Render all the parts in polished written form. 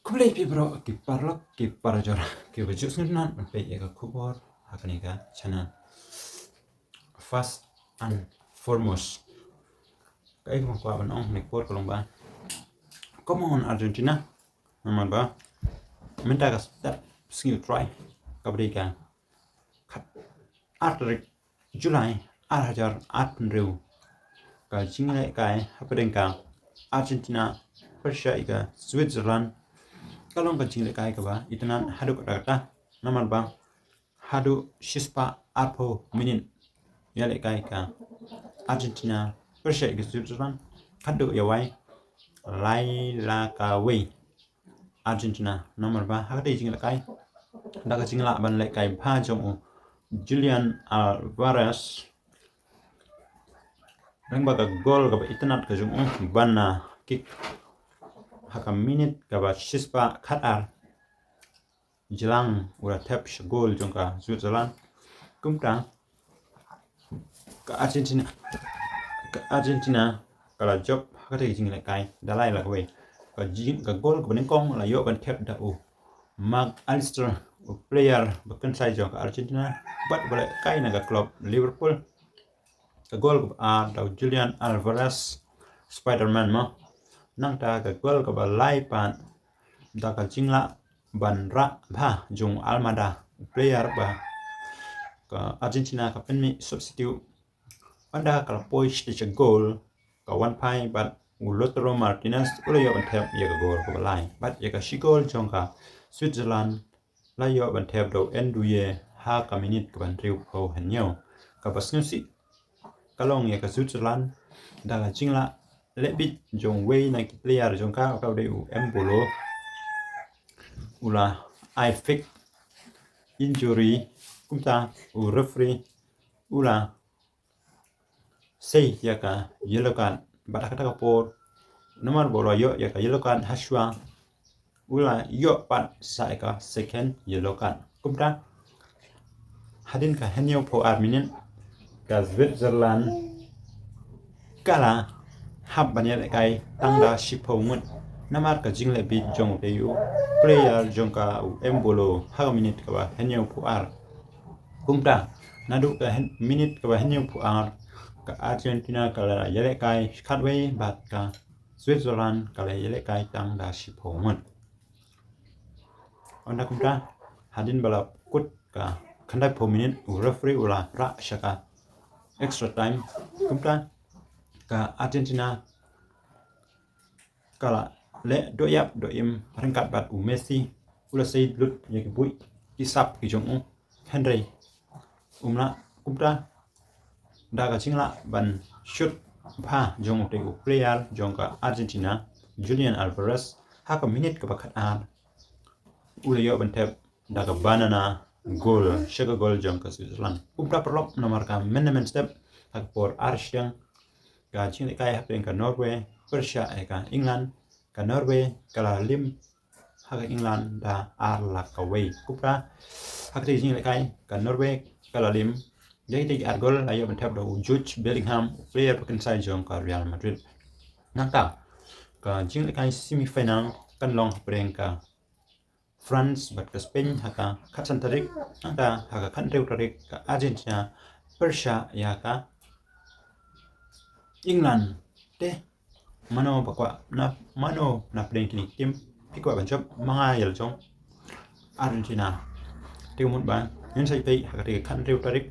Kublai pibro ki parlok ki parajor ki baju sunan pe ya kubor hakani ka channel. First and foremost, cái mà qua bên ông này quất của ba có món Argentina mà ba mình ta có step skill try kabadi ka khát Arctic July Arhajar Arpenriu ka chính lại cái happening ka Argentina Persia ka Switzerland kalau ka chính lại cái ka ba itanan hadu kata nama ba hadu shispa arpo minin ya lại cái ka Argentina Persia ka Switzerland hadu ya wai lai la ka wei Argentina nomor 3 hak đây chính là cái đã có chính là ban lại cái pha trong Julian Alvarez đang bạc goal gặp internet cái trong ban kick hak minute gặp shispa khatar jelang udah tap goal trong cả Switzerland cũng ta ke Argentina kalau job hak đây chính là cái đã lại là cái cái goal của bên công là do bên thép đã Mark Alister player bahkan saya juga Argentina buat balik kai naga klub Liverpool cái goal của đầu Julian Alvarez Spiderman mà nang ta cái goal của lai pan ta cái chính là ban ra ba Jong Almada player ba cái Argentina cái penmi substitute pada kalau points di goal cái one pai ban Lautaro Martinez udah yo ban thép ya cái goal của lai bat ya cái shi goal trong cả Switzerland lai yo ban thép đầu Enduye ha ka minute ka ban riu ko han nhau ka basnsi kalong ya ka Switzerland da ga chingla lebit jong wei na ki player jong ka ka de u embolo ula I fake injury kumta u referee ula sei ya ka yellow card ba ka ta por nomor bolo yo ya ka yellow card haswa ula yo pat sai ka second yellow card kumta hadin ka henyo po arminin ka Switzerland kala hab banya le kai tangda shipo ngun namar ka jingle bi jong de yu player jong ka embolo ha minute ka ba henyo po ar kumta nadu ka minute ka ba henyo po ar ka Argentina kala yele kai khatway bat ka Switzerland kala yele kai tangda shipo ngun onda kumta hadin bala kut ka khandai po minute u referee ula ra shaka extra time kumta ka Argentina kala le do yap do im rangkat bat u Messi ula sei lut ye ki bui ki sap ki jong Henry umla kumta da ka chingla ban shoot pha jong te u player jong ka Argentina Julian Alvarez ha ka minute ka bakhat an ula yo ban tep da ka banana goal sugar goal jong ka Switzerland kumta perlop nomor ka management step hak por Arsiang ka ching le kai hapen ka Norway Persia ka England ka Norway kala lim hak England da ar la ka wei kupra hak ti ching le kai ka Norway kala lim jadi ti ar gol ayo ben tap do Jude Bellingham player pekan sai jong ka Real Madrid nang ta ka ching le kai semi final kan long preng ka France bat ka Spain haka khatsan tarik nang ta haka khan reu tarik ka Argentina Persia ya ka England te mano bakwa na playing kini tim pikwa banjop mga yel jong Argentina te mun ba yen sai pe hakati khan reu tarik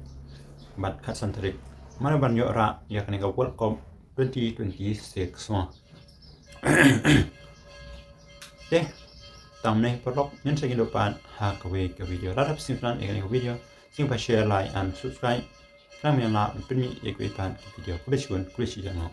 bat khatsan tarik mano ban yo ra ya kani ka World Cup 2026 so te tamne perlok yen sai do pan ha ka we ka video radap simpan e kani video sing pa share like and subscribe kami yang la penmi e ko pan video kulit chun kulit channel